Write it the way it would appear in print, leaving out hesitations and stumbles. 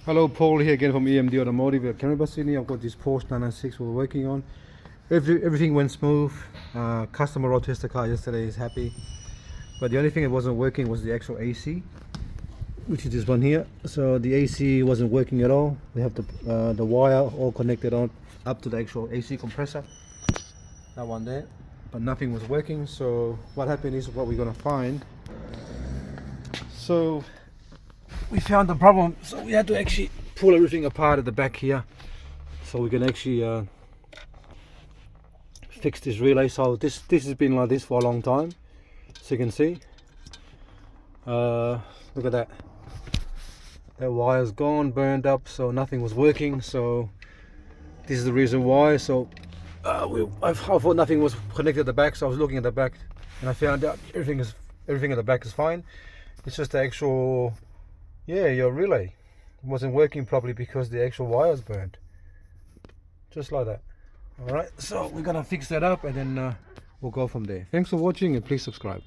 Hello, Paul here again from EMD Automotive at Canberra Sydney. I've got this Porsche 996 we're working on. Everything went smooth. Customer road tested the car yesterday, is happy. But the only thing that wasn't working was the actual AC, which is this one here. So the AC wasn't working at all. We have the wire all connected on up to the actual AC compressor. That one there. But nothing was working. So what happened is what we're gonna find. So we found the problem, so we had to actually pull everything apart at the back here so we can actually fix this relay. So this has been like this for a long time, so you can see, look at that wire's gone, burned up, so nothing was working. So this is the reason why. So I thought nothing was connected at the back, so I was looking at the back and I found out everything at the back is fine. It's just the actual, your relay wasn't working properly because the actual wire was burned, just like that. All right, so we're gonna fix that up and then we'll go from there. Thanks for watching and please subscribe.